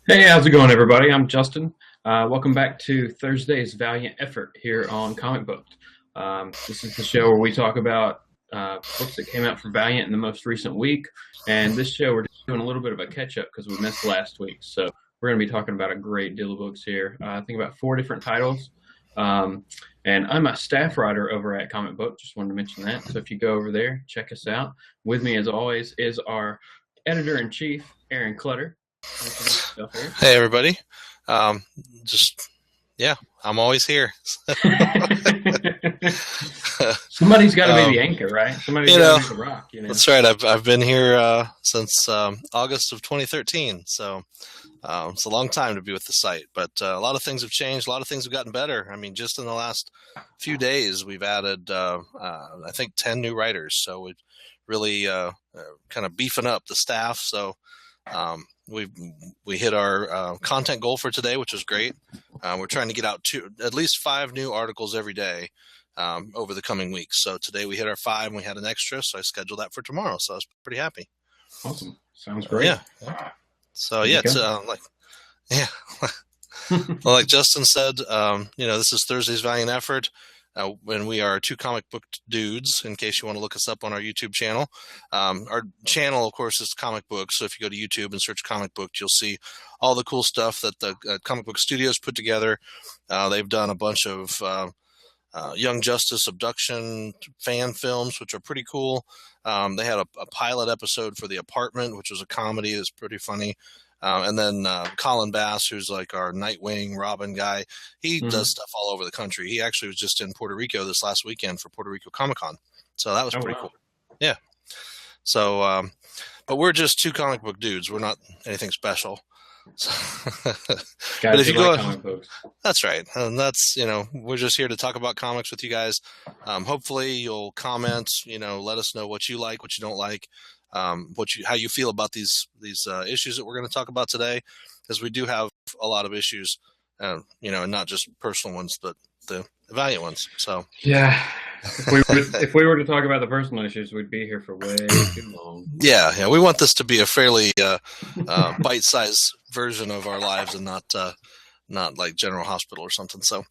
Hey, how's it going, everybody? I'm Justin. Welcome back to Thursday's Valiant Effort here on Comic Book. This is the show where we talk about books that came out for Valiant in the most recent week. And this show, we're doing a little bit of a catch up because we missed last week. So we're going to be talking about a great deal of books here. I think about four different titles. Um, and I'm a staff writer over at Comic Book. Just wanted to mention that. So if you go over there, check us out. With me, as always, is our editor in chief, Aaron Clutter. Hey everybody. Um, just yeah, I'm always here. Somebody's got to be the anchor, right? Somebody's got to be the rock. That's right. I've been here since August of 2013, so it's a long time to be with the site. But a lot of things have changed. A lot of things have gotten better. I mean, just in the last few days, we've added I think 10 new writers. So we've really kind of beefing up the staff. So we hit our content goal for today, which was great. We're trying to get out at least 5 new articles every day over the coming weeks. So today we hit our 5 and we had an extra, so I scheduled that for tomorrow. So I was pretty happy. Awesome. Sounds great. Yeah. So yeah, it's well, like Justin said, this is Thursday's Valiant Effort. When we are 2 comic book dudes, in case you want to look us up on our YouTube channel. Our channel, of course, is comic books. So if you go to YouTube and search comic book, you'll see all the cool stuff that the comic book studios put together. They've done a bunch of Young Justice abduction fan films, which are pretty cool. They had a pilot episode for The Apartment, which was a comedy. It's pretty funny. And then Colin Bass, who's like our Nightwing Robin guy, he does stuff all over the country. He actually was just in Puerto Rico this last weekend for Puerto Rico Comic Con. So that was pretty cool. Yeah. So, but we're just 2 comic book dudes. We're not anything special. So but if you go, comic books. That's right. And that's, we're just here to talk about comics with you guys. Hopefully you'll comment, let us know what you like, what you don't like. How you feel about these issues that we're going to talk about today, because we do have a lot of issues, and not just personal ones, but the Valiant ones. So yeah, if we were to talk about the personal issues, we'd be here for way too long. Yeah, we want this to be a fairly bite-sized version of our lives, and not like General Hospital or something. So,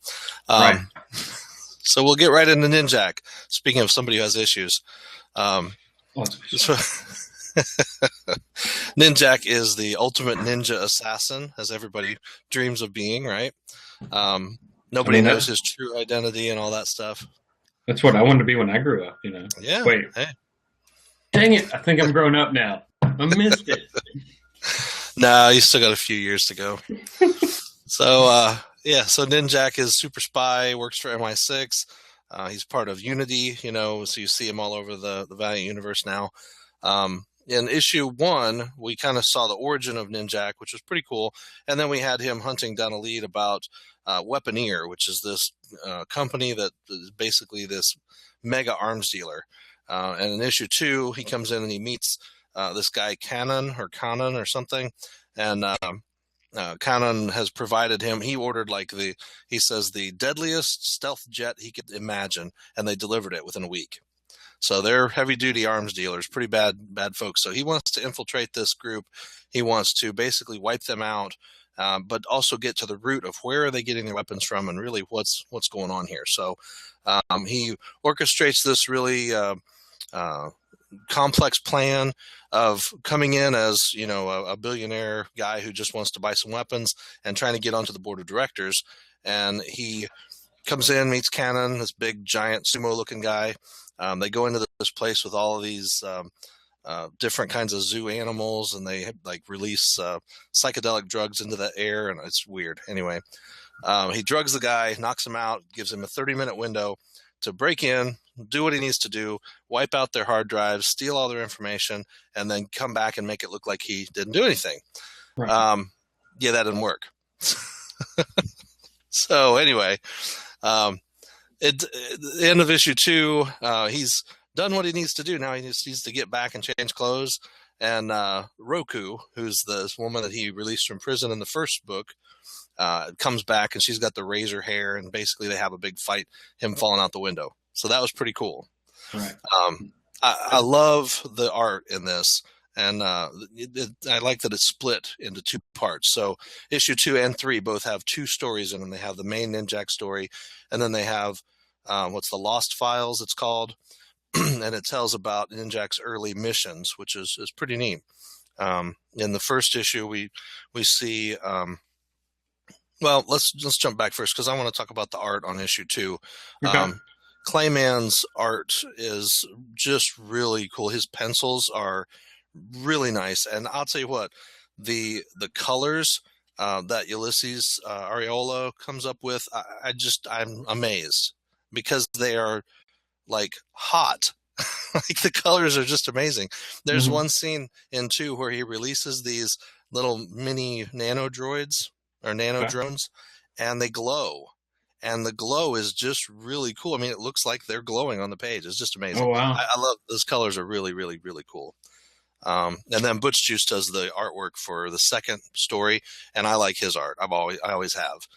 right. So we'll get right into Ninjak. Speaking of somebody who has issues. Ninjak is the ultimate ninja assassin, as everybody dreams of being, right? Nobody knows his true identity and all that stuff. That's what I wanted to be when I grew up, Yeah. Wait. Hey. Dang it. I think I'm grown up now. I missed it. Nah, you still got a few years to go. So Ninjak is super spy, works for MI6. He's part of Unity, so you see him all over the Valiant universe now. In issue 1, we kind of saw the origin of Ninjak, which was pretty cool. And then we had him hunting down a lead about Weaponeer, which is this company that is basically this mega arms dealer. And in issue 2, he comes in and he meets this guy Cannon or something. And Cannon has provided him, he ordered he says the deadliest stealth jet he could imagine, and they delivered it within a week. So they're heavy duty arms dealers, pretty bad folks. So he wants to infiltrate this group. He wants to basically wipe them out, but also get to the root of where are they getting their weapons from, and really what's going on here. So he orchestrates this really complex plan of coming in as a billionaire guy who just wants to buy some weapons and trying to get onto the board of directors. And he comes in, meets Cannon, this big giant sumo looking guy. They go into this place with all of these different kinds of zoo animals, and they release psychedelic drugs into the air, and it's weird. Anyway, he drugs the guy, knocks him out, gives him a 30-minute window to break in, do what he needs to do, wipe out their hard drives, steal all their information, and then come back and make it look like he didn't do anything. Right. That didn't work. So anyway, at the end of issue 2, he's done what he needs to do. Now he just needs to get back and change clothes. And Roku, who's this woman that he released from prison in the first book, comes back, and she's got the razor hair, and basically they have a big fight, him falling out the window. So that was pretty cool. Right. I love the art in this. And I like that it's split into two parts. So issue 2 and 3 both have two stories in them. They have the main Ninjak story, and then they have what's the Lost Files, it's called, and it tells about Ninjak's early missions, which is pretty neat. In the first issue, we see. Well, let's jump back first because I want to talk about the art on issue 2. Okay. Clayman's art is just really cool. His pencils are really nice, and I'll tell you what, the colors that Ulysses Areola comes up with, I'm amazed because they are like hot. Like the colors are just amazing. There's one scene in 2 where he releases these little mini nano droids or nano drones, and they glow. And the glow is just really cool. I mean, it looks like they're glowing on the page. It's just amazing. Oh, wow. I love those colors are really, really, really cool. And then Butch Juice does the artwork for the second story, and I like his art. I always have.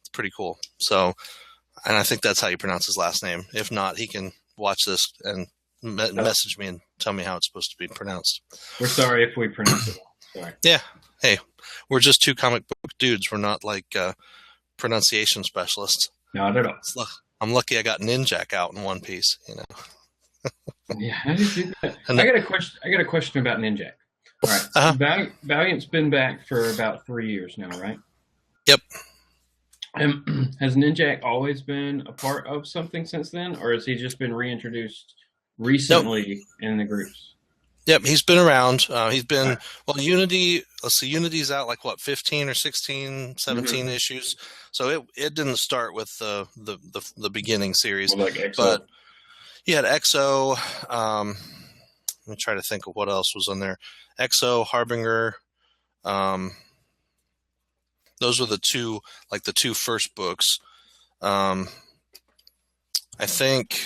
It's pretty cool. So, and I think that's how you pronounce his last name. If not, he can watch this and message me and tell me how it's supposed to be pronounced. We're sorry if we pronounce it wrong. Sorry. Yeah. Hey, we're just two comic book dudes. We're not like pronunciation specialists. Not at all. I'm lucky I got Ninjak out in one piece, Yeah, how did you do that? I got a question about Ninjak. All right. Valiant's been back for about 3 years now, right? Yep. Has Ninjak always been a part of something since then, or has he just been reintroduced recently in the groups? Yep, he's been around. He's been, Unity, let's see, Unity's out like, 15 or 16, 17 issues. So it didn't start with the beginning series. Well, like XO. But he had XO. Let me try to think of what else was on there. XO, Harbinger. Those were the two first books. I think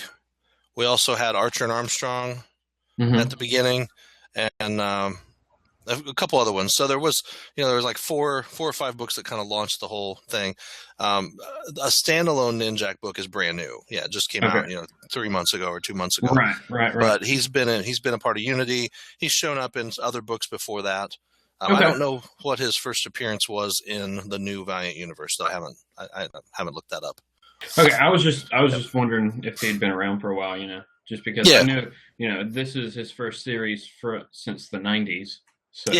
we also had Archer and Armstrong at the beginning, and a couple other ones. So there was like four or five books that kind of launched the whole thing. A standalone Ninjak book is brand new. Yeah, it just came out 3 months ago or 2 months ago. Right. But he's been a part of Unity. He's shown up in other books before that. I don't know what his first appearance was in the new Valiant universe. Though I haven't looked that up. Okay, I was just wondering if he'd been around for a while, just because I knew, this is his first series since the 90s. So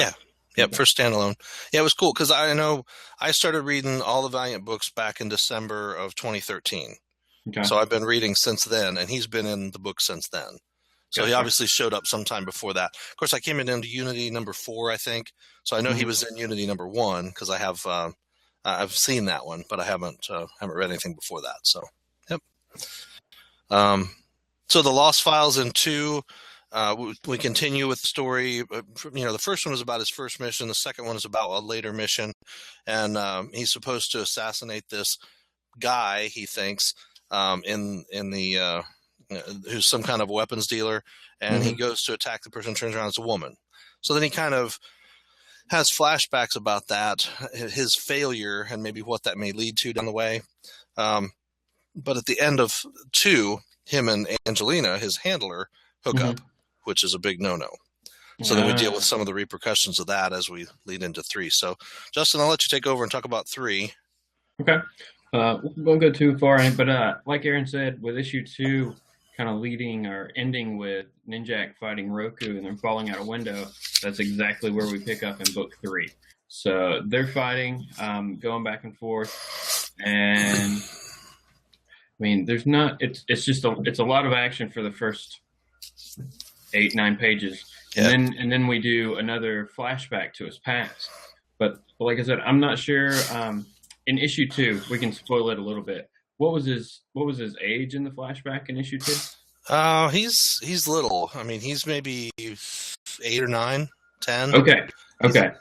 First standalone. Yeah, it was cool because I know I started reading all the Valiant books back in December of 2013. Okay. So I've been reading since then, and he's been in the book since then. So he obviously showed up sometime before that. Of course, I came into Unity number 4, I think. So I know he was in Unity number 1 because I have I've seen that one, but I haven't read anything before that. So yep. So the Lost Files in 2. We continue with the story. The first one was about his first mission. The second one is about a later mission, and he's supposed to assassinate this guy. He thinks in the who's some kind of weapons dealer, and he goes to attack the person, turns around as a woman. So then he kind of has flashbacks about that, his failure, and maybe what that may lead to down the way. But at the end of 2, him and Angelina, his handler, hook up, which is a big no-no. So then we deal with some of the repercussions of that as we lead into 3. So, Justin, I'll let you take over and talk about 3. Okay. We won't go too far in it, but like Aaron said, with issue 2 kind of leading or ending with Ninjak fighting Roku and then falling out a window, that's exactly where we pick up in book 3. So they're fighting, going back and forth, and I mean, it's just a lot of action for the first 8-9 pages, and then we do another flashback to his past. But like I said, I'm not sure. In issue 2, we can spoil it a little bit. What was his age in the flashback in issue 2? He's little. I mean, he's maybe 8 or 9, 10. Okay.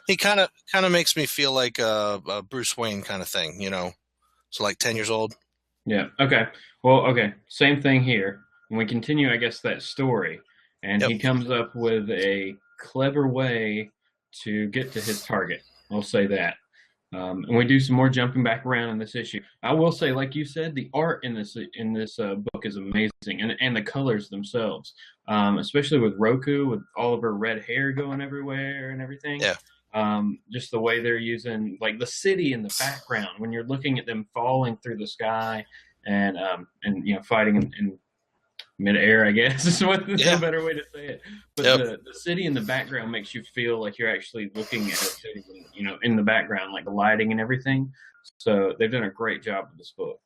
He kind of makes me feel like a Bruce Wayne kind of thing, So like 10 years old. Yeah. Okay. Well, okay. Same thing here. And we continue, I guess, that story. And he comes up with a clever way to get to his target. I'll say that. And we do some more jumping back around in this issue. I will say, like you said, the art in this book is amazing, and the colors themselves, especially with Roku, with all of her red hair going everywhere and everything. Yeah. Just the way they're using, like, the city in the background when you're looking at them falling through the sky and fighting in midair, I guess is what is a better way to say it. But the city in the background makes you feel like you're actually looking at a city, in the background, like the lighting and everything. So they've done a great job with this book.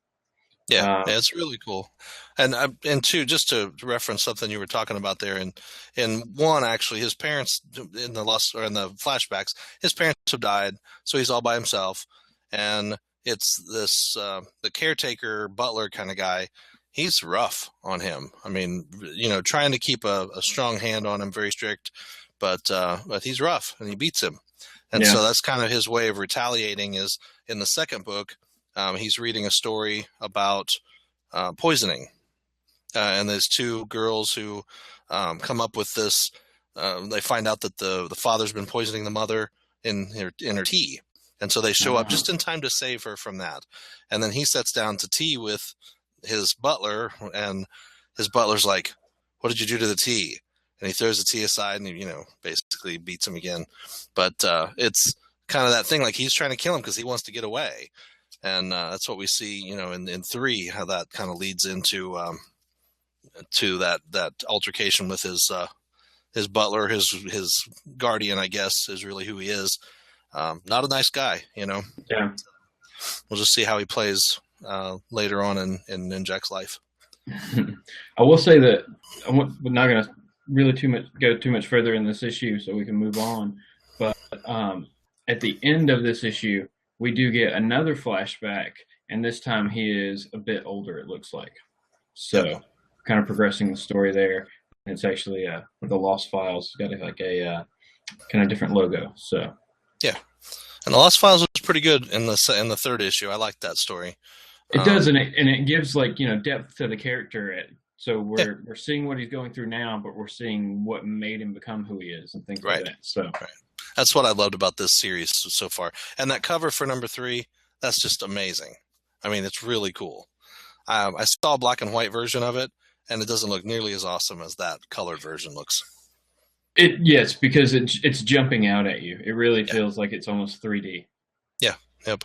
Yeah, it's really cool. And two, just to reference something you were talking about there, in one, actually, his parents in the flashbacks, his parents have died, so he's all by himself, and it's this the caretaker butler kind of guy. He's rough on him. I mean, trying to keep a strong hand on him, very strict, but he's rough and he beats him, and so that's kind of his way of retaliating. Is in the second book. He's reading a story about poisoning, and there's two girls who come up with this. They find out that the father's been poisoning the mother in her tea, and so they show up just in time to save her from that. And then he sits down to tea with his butler, and his butler's like, "What did you do to the tea?" And he throws the tea aside, and basically beats him again. But it's kind of that thing, like he's trying to kill him because he wants to get away. And that's what we see, in 3, how that kind of leads into to that altercation with his butler, his guardian, I guess, is really who he is. Not a nice guy, Yeah. We'll just see how he plays later on in Ninjak's life. I will say that we're not going to really go too much further in this issue, so we can move on. But at the end of this issue, we do get another flashback, and this time he is a bit older, it looks like. So, kind of progressing the story there. And it's actually the Lost Files got a kind of different logo. So, yeah, and the Lost Files was pretty good in the third issue. I liked that story. It does, and it gives depth to the character. So we're seeing what he's going through now, but we're seeing what made him become who he is and things like that. So. Right. That's what I loved about this series so far. And that cover for number 3, that's just amazing. I mean, it's really cool. I saw a black and white version of it, and it doesn't look nearly as awesome as that colored version looks. Yes, because it's jumping out at you. It really feels like it's almost 3D. Yeah, yep.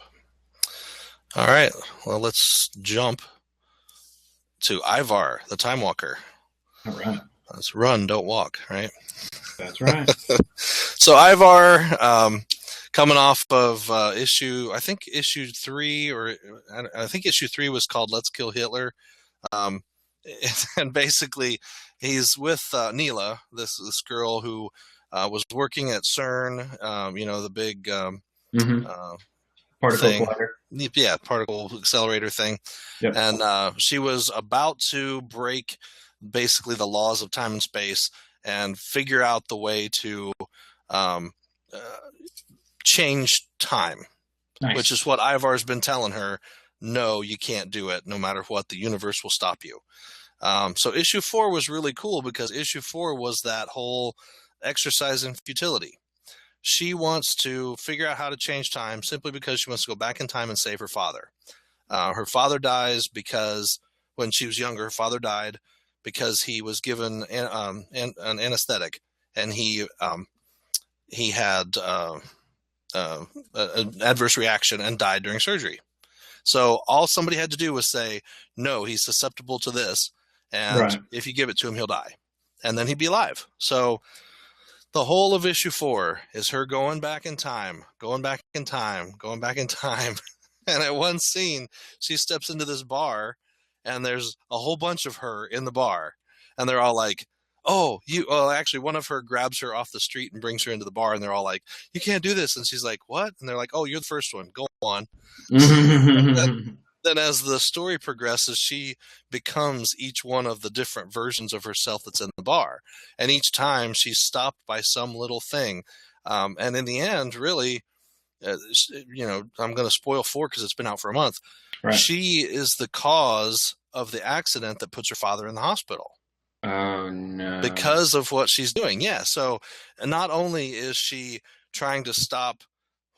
All right, well, let's jump to Ivar, the Time Walker. All right. Let's run, don't walk, right? That's right. So Ivar, coming off of issue 3, or I think issue 3 was called "Let's Kill Hitler," and basically he's with Neela, this girl who was working at CERN, the big particle thing. collider. Yeah, particle accelerator thing. Yep. And she was about to break basically the laws of time and space and figure out the way to change time, which is what Ivar's been telling her. No, you can't do it. No matter what, the universe will stop you. So issue 4 was really cool because issue 4 was that whole exercise in futility. She wants to figure out how to change time simply because she wants to go back in time and save her father. Her father dies because when she was younger, her father died because he was given an anesthetic, and he had an adverse reaction and died during surgery. So all somebody had to do was say, no, he's susceptible to this, and if you give it to him, he'll die, and then he'd be alive. So the whole of issue 4 is her going back in time. And at one scene, she steps into this bar, and there's a whole bunch of her in the bar. And they're all like, actually, one of her grabs her off the street and brings her into the bar. And they're all like, you can't do this. And she's like, what? And they're like, oh, you're the first one. Go on. Then as the story progresses, she becomes each one of the different versions of herself that's in the bar. And each time she's stopped by some little thing. And in the end, really, I'm going to spoil 4 because it's been out for a month. Right. She is the cause of the accident that puts her father in the hospital. Oh, no. Because of what she's doing. Yeah. So not only is she trying to stop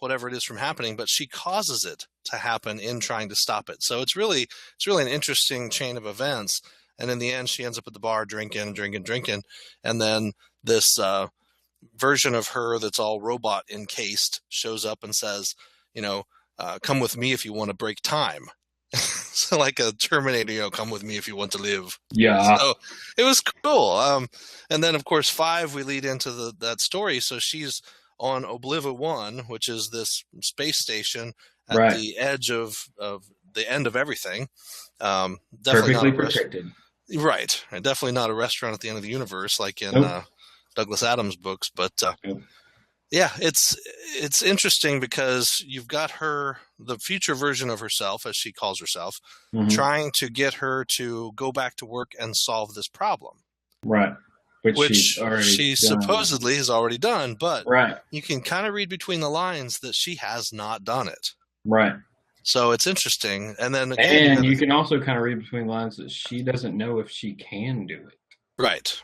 whatever it is from happening, but she causes it to happen in trying to stop it. So it's really an interesting chain of events. And in the end, she ends up at the bar drinking. And then this version of her that's all robot encased shows up and says, come with me if you want to break time. So like a Terminator, come with me if you want to live. Yeah. So it was cool. And then, of course, 5, we lead into that story. So she's on Obliva 1, which is this space station at the edge of the end of everything. Perfectly protected. Right. Definitely not a restaurant at the end of the universe like in Douglas Adams' books. But yeah, it's interesting because you've got her, the future version of herself, as she calls herself, trying to get her to go back to work and solve this problem. Right. Which she supposedly has already done, but you can kind of read between the lines that she has not done it. Right. So it's interesting. And then again, and you can also kind of read between the lines that she doesn't know if she can do it. Right.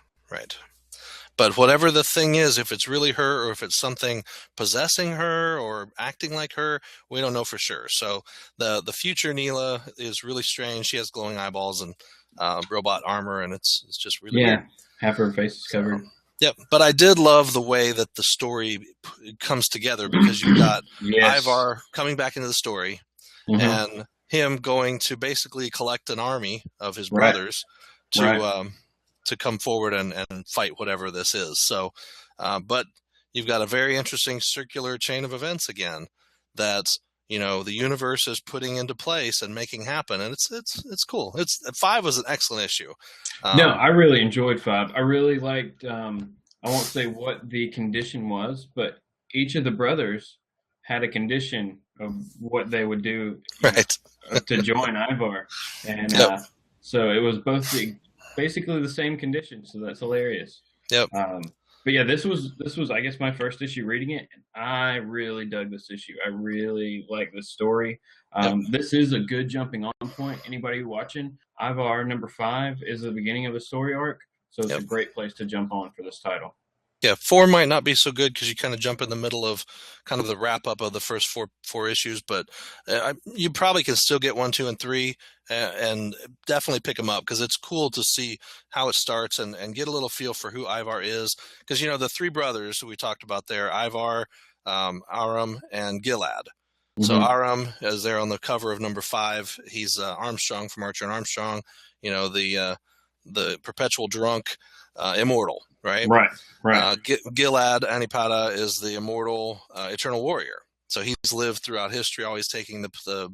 But whatever the thing is, if it's really her or if it's something possessing her or acting like her, we don't know for sure. So the future Neela is really strange. She has glowing eyeballs and robot armor, and it's just really weird. Half her face is covered. Yep, but I did love the way that the story comes together because you've got Ivar coming back into the story and him going to basically collect an army of his brothers to come forward and fight whatever this is. So, but you've got a very interesting circular chain of events again that the universe is putting into place and making happen, and it's cool. 5 was an excellent issue. No, I really enjoyed 5. I really liked. I won't say what the condition was, but each of the brothers had a condition of what they would do to join Ivar, and so it was both basically the same condition. So that's hilarious. Yep. But yeah, this was I guess my first issue reading it, and I really dug this issue. I really like this story. This is a good jumping on point. Anybody watching, Ivar number 5 is the beginning of a story arc, so it's a great place to jump on for this title. Yeah, 4 might not be so good because you kind of jump in the middle of kind of the wrap up of the first four issues, but you probably can still get 1, 2, and 3 and definitely pick them up because it's cool to see how it starts and get a little feel for who Ivar is. Because, the 3 brothers we talked about there, Ivar, Aram, and Gilad. So Aram is there on the cover of number 5. He's Armstrong from Archer and Armstrong, the perpetual drunk immortal. Right. Gilad Anipada is the immortal eternal warrior. So he's lived throughout history, always taking the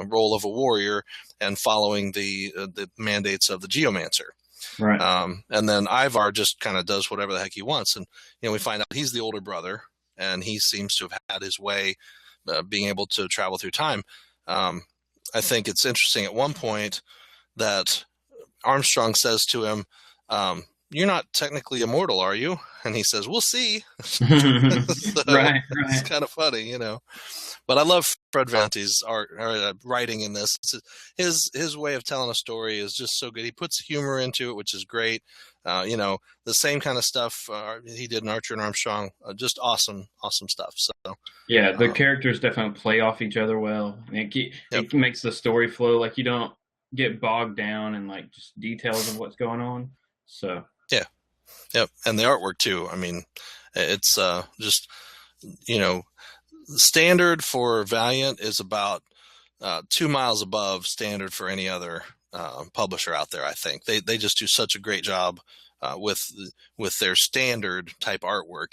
role of a warrior and following the mandates of the geomancer. Right. And then Ivar just kind of does whatever the heck he wants. And we find out he's the older brother, and he seems to have had his way being able to travel through time. I think it's interesting at one point that Armstrong says to him, "You're not technically immortal, are you?" And he says, "We'll see." So Right. It's kind of funny, But I love Fred Vanti's writing in this. His way of telling a story is just so good. He puts humor into it, which is great. The same kind of stuff he did in Archer and Armstrong. Just awesome stuff. So yeah, the characters definitely play off each other well. It makes the story flow. Like you don't get bogged down in like just details of what's going on. So. Yep, and the artwork too. I mean, it's just standard for Valiant is about 2 miles above standard for any other publisher out there. I think they just do such a great job with their standard type artwork.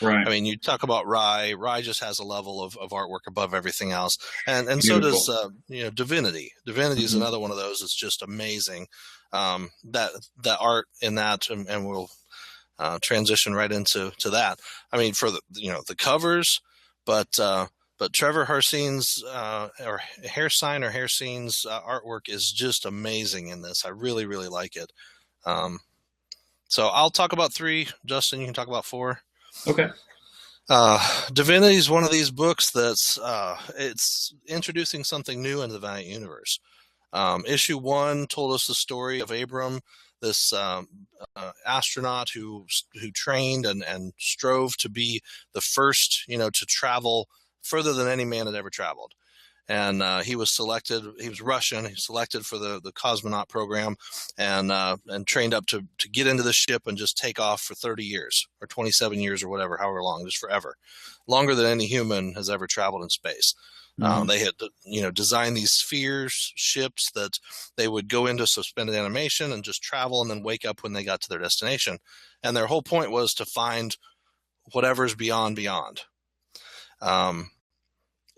Right. I mean, you talk about Rye. Rye just has a level of artwork above everything else, and so does Divinity. Divinity is another one of those. It's just amazing. That art in that, and we'll transition right into that. I mean, for the covers, but Trevor Harsine's or Hairsine's artwork is just amazing in this. I really, really like it. So I'll talk about 3. Justin, you can talk about 4. Okay. Divinity is one of these books that's it's introducing something new into the Valiant universe. Issue 1 told us the story of Abram, this astronaut who trained and strove to be the first, to travel further than any man had ever traveled. And he was selected. He was Russian. He was selected for the cosmonaut program, and trained up to get into the ship and just take off for 30 years or 27 years or whatever, however long, just forever, longer than any human has ever traveled in space. They had, designed these spheres ships that they would go into suspended animation and just travel and then wake up when they got to their destination. And their whole point was to find whatever's beyond. In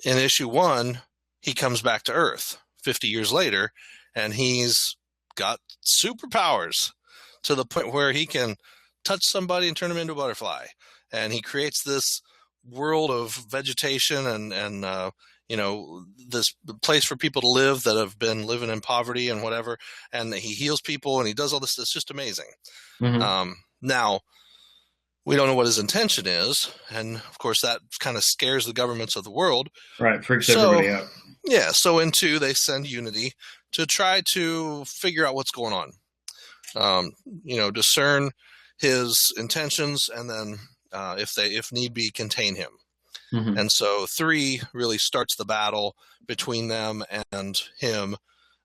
issue 1, he comes back to Earth 50 years later, and he's got superpowers to the point where he can touch somebody and turn them into a butterfly. And he creates this world of vegetation and this place for people to live that have been living in poverty and whatever. And he heals people and he does all this. It's just amazing. Now, we don't know what his intention is. And of course, that kind of scares the governments of the world. Right. Freaks everybody out. Yeah. So in 2, they send Unity to try to figure out what's going on. Discern his intentions, and then if need be, contain him. And so 3 really starts the battle between them and him,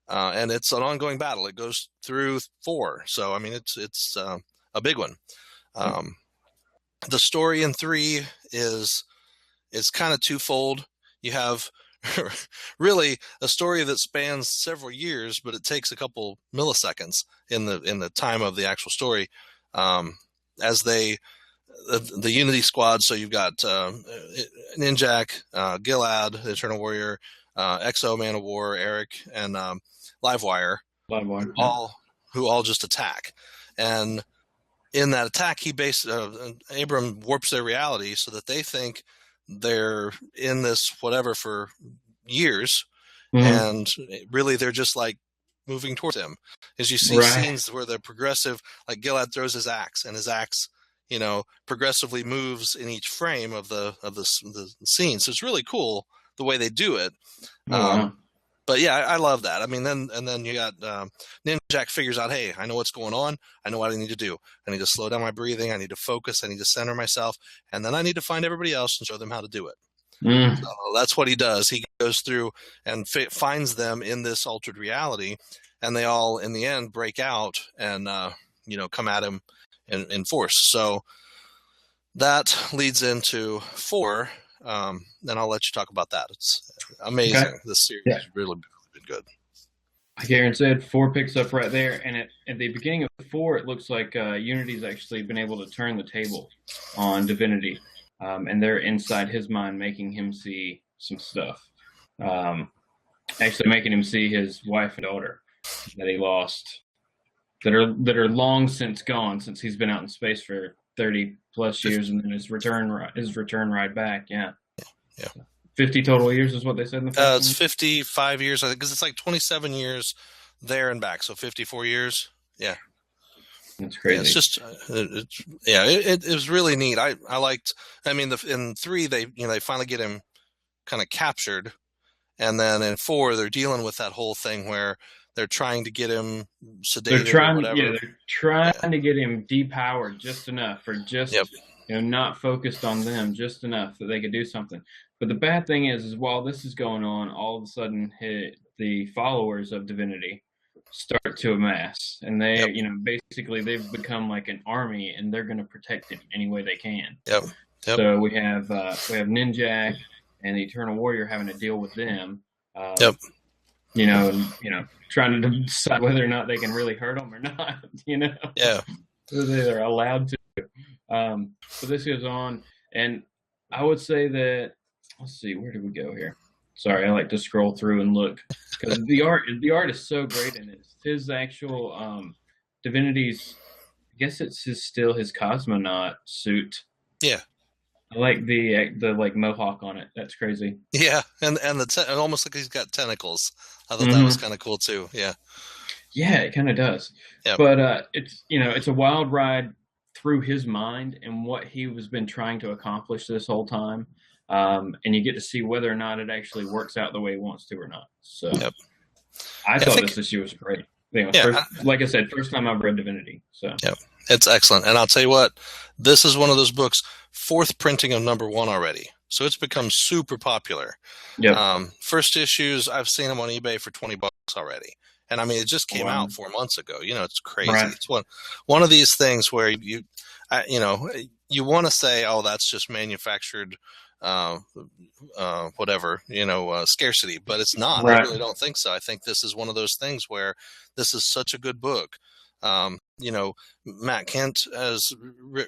and it's an ongoing battle. It goes through 4, so I mean it's a big one. The story in 3 is kind of twofold. You have really a story that spans several years, but it takes a couple milliseconds in the time of the actual story, as the Unity squad. So you've got Ninjak, Gilad, the Eternal Warrior, Exo, Man of War, Eric, and Livewire, who all just attack. And in that attack, Abram warps their reality so that they think they're in this whatever for years, and really they're just like moving towards him. As you see scenes where they're progressive, like Gilad throws his axe, and his axe progressively moves in each frame of the scene. So it's really cool the way they do it. But yeah, I love that. I mean, then you got Ninjak figures out, hey, I know what's going on. I know what I need to do. I need to slow down my breathing. I need to focus. I need to center myself. And then I need to find everybody else and show them how to do it. So that's what he does. He goes through and finds them in this altered reality, and they all, in the end, break out and come at him in force. So that leads into 4. Then I'll let you talk about that. It's amazing. Okay. This series has really been good. Like Aaron said, 4 picks up right there, and at the beginning of 4, it looks like Unity's actually been able to turn the table on Divinity, and they're inside his mind, making him see some stuff. Actually, making him see his wife and daughter that he lost, that are long since gone, since he's been out in space for 30 plus years, and then his return ride back. Yeah. 50 total years is what they said in the first it's 55 years, I think, because it's like 27 years there and back, so 54 years. Yeah, that's crazy. Yeah, it's just it was really neat. I liked. I mean, in 3 they finally get him kind of captured, and then in 4 they're dealing with that whole thing where they're trying to get him sedated or whatever. They're trying to get him depowered just enough, or just not focused on them, just enough that they could do something. But the bad thing is while this is going on, all of a sudden the followers of Divinity start to amass, and they, basically they've become like an army, and they're going to protect him any way they can. So we have Ninjak and the Eternal Warrior having to deal with them. Trying to decide whether or not they can really hurt them or not. Whether they're allowed to. So this goes on, and I would say that. Let's see, where did we go here? Sorry, I like to scroll through and look, because the art is so great in it. His actual Divinity's, I guess it's still his cosmonaut suit. Yeah, I like the like mohawk on it. That's crazy. Yeah, and almost like he's got tentacles. I thought that was kind of cool too. Yeah, it kind of does. Yeah, but it's a wild ride through his mind and what he was been trying to accomplish this whole time. And you get to see whether or not it actually works out the way he wants to or not. So I thought this issue was great. Like I said, first time I've read Divinity. So it's excellent. And I'll tell you what, this is one of those books, 4th printing of #1 already. So it's become super popular. Yep. First issues, I've seen them on eBay for $20 already. And I mean, it just came out 4 months ago. It's crazy. Right. It's one of these things where you want to say, oh, that's just manufactured, whatever, scarcity, but it's not. Right. I really don't think so. I think this is one of those things where this is such a good book. Matt Kent has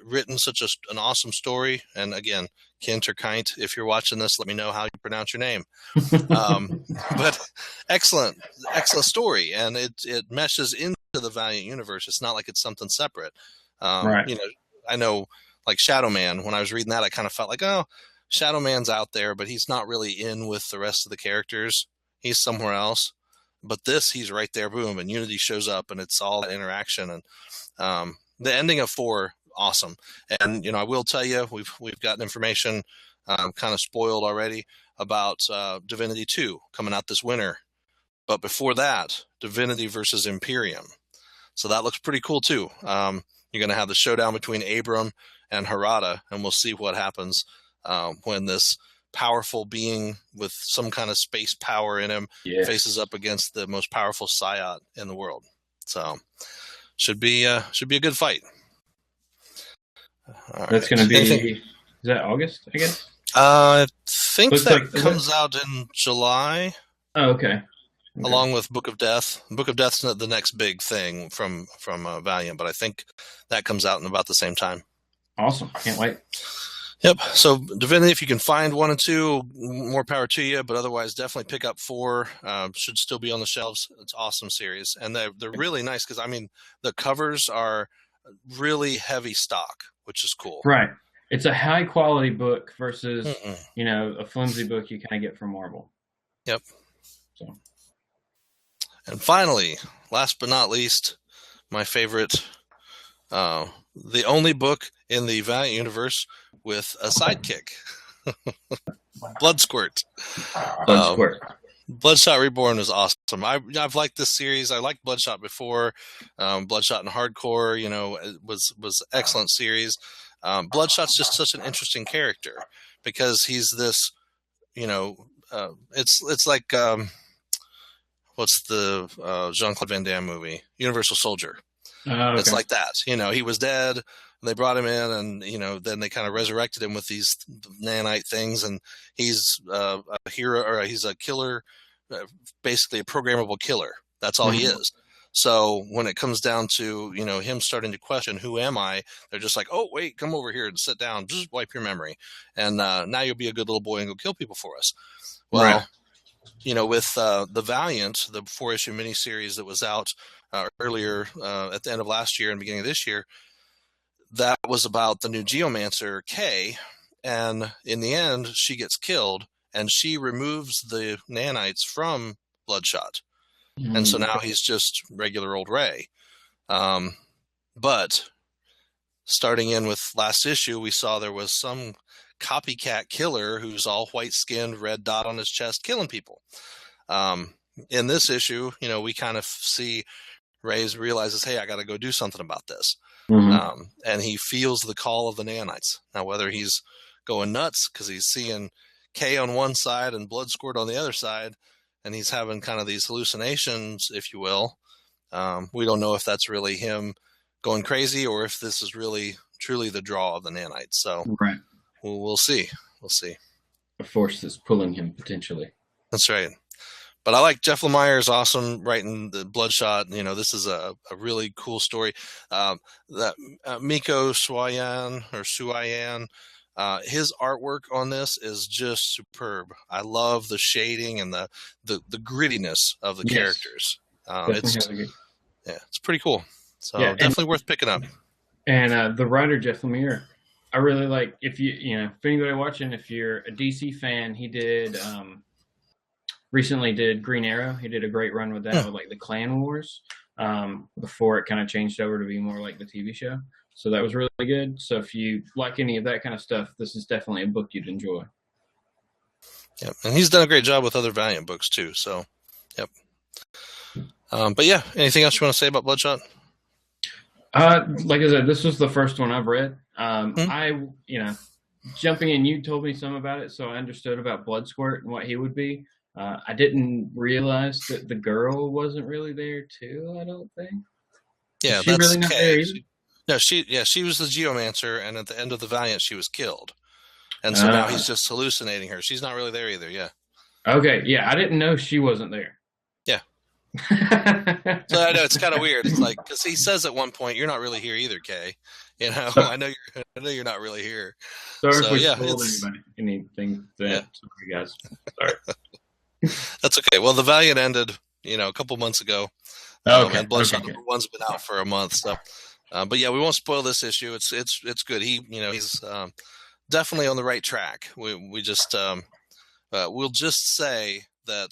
written such an awesome story. And again, Kent or Kint, if you're watching this, let me know how you pronounce your name. But excellent story. And it meshes into the Valiant universe. It's not like it's something separate. Right. I know like Shadow Man, when I was reading that, I kind of felt like, oh, Shadow Man's out there, but he's not really in with the rest of the characters. He's somewhere else. But this, he's right there, boom, and Unity shows up, and it's all that interaction. And the ending of 4, awesome. And I will tell you, we've gotten information, kind of spoiled already, about Divinity 2 coming out this winter. But before that, Divinity versus Imperium. So that looks pretty cool too. You're going to have the showdown between Abram and Harada, and we'll see what happens when this powerful being with some kind of space power in him faces up against the most powerful Psyot in the world. So should be a good fight. That's going to be, is that August, I guess? I think Looks that like, comes out in July. Oh, okay. Along with Book of Death. Book of Death's the next big thing from Valiant, but I think that comes out in about the same time. Awesome. Can't wait. Yep. So Divinity, if you can find 1 and 2, more power to you. But otherwise, definitely pick up 4. Should still be on the shelves. It's an awesome series, and they're really nice because the covers are really heavy stock, which is cool. Right. It's a high quality book versus a flimsy book you kind of get from Marvel. Yep. So. And finally, last but not least, my favorite, the only book in the Valiant universe with a sidekick, Bloodsquirt. Bloodshot Reborn is awesome. I've liked this series. I liked Bloodshot before. Bloodshot in Hardcore, was excellent series. Bloodshot's just such an interesting character because he's this, it's like what's the Jean-Claude Van Damme movie, Universal Soldier. Okay. It's like that. He was dead. And they brought him in, and then they kind of resurrected him with these nanite things, and he's a hero, or he's a killer, basically a programmable killer. That's all he is. So when it comes down to him starting to question, who am I? They're just like, oh wait, come over here and sit down, just wipe your memory, and now you'll be a good little boy and go kill people for us. Well, right. With the Valiant, the 4-issue miniseries that was out earlier at the end of last year and beginning of this year. That was about the new Geomancer, Kay, and in the end, she gets killed, and she removes the nanites from Bloodshot. And so now he's just regular old Ray. But starting in with last issue, we saw there was some copycat killer who's all white-skinned, red dot on his chest, killing people. In this issue, we kind of see Ray realizes, hey, I got to go do something about this. And he feels the call of the nanites. Now, whether he's going nuts because he's seeing K on one side and Bloodsquirt on the other side, and he's having kind of these hallucinations, if you will, we don't know if that's really him going crazy or if this is really truly the draw of the nanites. So we'll see. We'll see. A force that's pulling him potentially. That's right. But I like Jeff Lemire is awesome writing the Bloodshot. This is a really cool story. That Miko Suayan, his artwork on this is just superb. I love the shading and the grittiness of the characters. It's pretty cool. So definitely worth picking up. And the writer Jeff Lemire, I really like. If if anybody watching, if you're a DC fan, he did. Recently did Green Arrow. He did a great run with that, with like the Clan Wars, before it kind of changed over to be more like the TV show. So that was really good. So if you like any of that kind of stuff, this is definitely a book you'd enjoy. Yep, and he's done a great job with other Valiant books too. So, yep. But yeah, anything else you want to say about Bloodshot? Like I said, this was the first one I've read. jumping in, you told me some about it, so I understood about Bloodsquirt and what he would be. I didn't realize that the girl wasn't really there too. I don't think. Is Yeah, she that's really not there Kay. either? No, she was the Geomancer, and at the end of the Valiant, she was killed, and so now Uh, he's just hallucinating her. She's not really there either. Yeah. okay, yeah, I didn't know she wasn't there. Yeah. So I know it's kind of weird. It's like because he says at one point, "You're not really here either, Kay." You know, So, I know you're not really here. sorry if So we yeah, spoiled it's anything. That yeah, sorry, guys. Sorry. that's okay. Well, the Valiant ended, a couple months ago, Okay, and Bloodshot okay, Reborn's been out for a month. So, but yeah, we won't spoil this issue. It's good. He's definitely on the right track. We just we'll just say that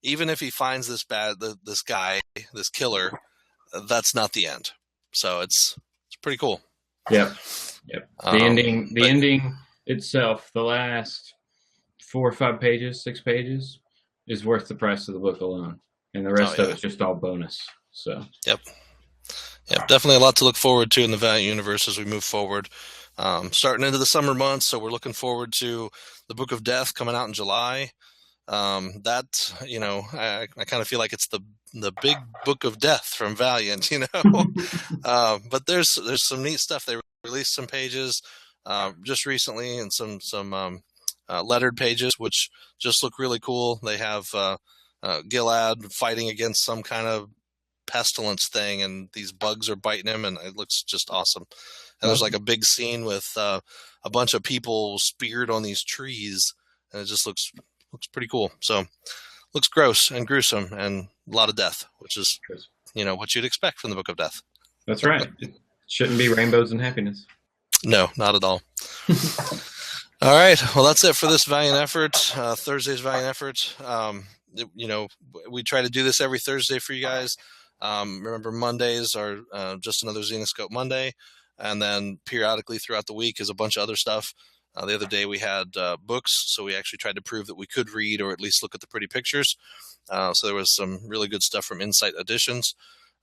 even if he finds this guy, this killer, that's not the end. So it's pretty cool. Yep. The ending itself, the last 4 or 5 pages, 6 pages, is worth the price of the book alone, and the rest of it's just all bonus. So yep, definitely a lot to look forward to in the Valiant universe as we move forward. Starting into the summer months, so we're looking forward to the Book of Death coming out in July. That I kind of feel like it's the big Book of Death from Valiant, but there's some neat stuff. They released some pages just recently, and some lettered pages which just look really cool. They have Gilad fighting against some kind of pestilence thing, and these bugs are biting him, and it looks just awesome. And there's like a big scene with a bunch of people speared on these trees, and it just looks pretty cool. So looks gross and gruesome and a lot of death, which is what you'd expect from the Book of Death. That's right. It shouldn't be rainbows and happiness. No, not at all. All right. Well, that's it for this Valiant effort, Thursday's Valiant effort. We try to do this every Thursday for you guys. Remember, Mondays are just another Xenoscope Monday. And then periodically throughout the week is a bunch of other stuff. The other day we had books, so we actually tried to prove that we could read or at least look at the pretty pictures. So there was some really good stuff from Insight Editions.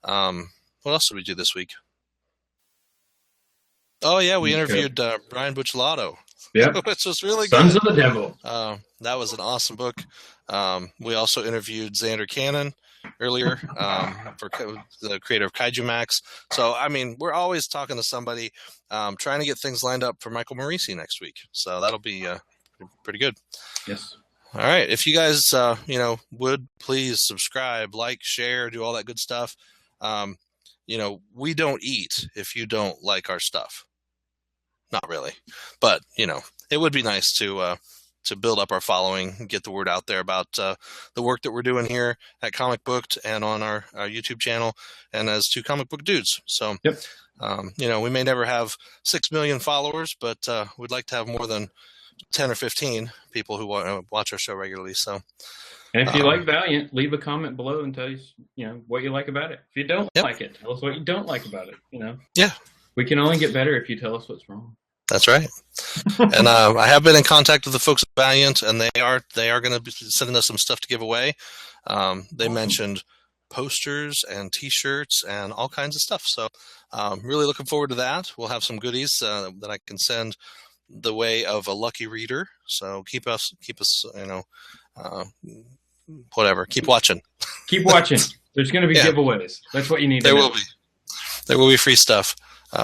What else did we do this week? Oh, yeah, we interviewed Brian Buccellato. Yep. Which was really Sons good. of the Devil. That was an awesome book. We also interviewed Xander Cannon earlier for the creator of Kaiju Max. So, I mean, we're always talking to somebody, trying to get things lined up for Michael Morisi next week. So that'll be pretty good. Yes. All right. If you guys, would please subscribe, like, share, do all that good stuff. We don't eat if you don't like our stuff. Not really, but it would be nice to build up our following and get the word out there about the work that we're doing here at Comic Booked and on our YouTube channel and as two comic book dudes. So, yep. We may never have 6 million followers, but we'd like to have more than 10 or 15 people who watch our show regularly. So, and if you like Valiant, leave a comment below and tell us, what you like about it. If you don't like it, tell us what you don't like about it. Yeah, we can only get better if you tell us what's wrong. That's right. And I have been in contact with the folks at Valiant, and they are going to be sending us some stuff to give away. They mentioned posters and T-shirts and all kinds of stuff. So really looking forward to that. We'll have some goodies that I can send the way of a lucky reader. So keep us, whatever. Keep watching. Keep watching. There's going to be giveaways. That's what you need. There will be. There will be free stuff.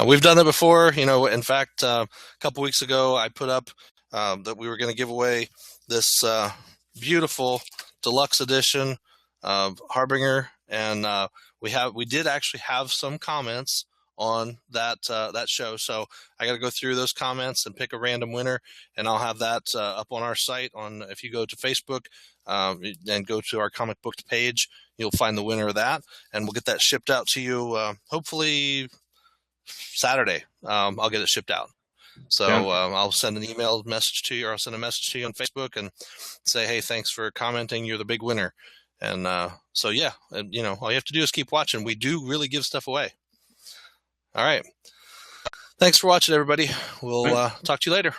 We've done that before. In fact, a couple weeks ago, I put up that we were going to give away this beautiful deluxe edition of Harbinger, and we did actually have some comments on that show. So I got to go through those comments and pick a random winner, and I'll have that up on our site. If you go to Facebook and go to our Comic Booked page, you'll find the winner of that, and we'll get that shipped out to you hopefully Saturday. I'll get it shipped out. So I'll send an email message to you, or I'll send a message to you on Facebook and say, hey, thanks for commenting. You're the big winner. And all you have to do is keep watching. We do really give stuff away. All right. Thanks for watching, everybody. We'll talk to you later.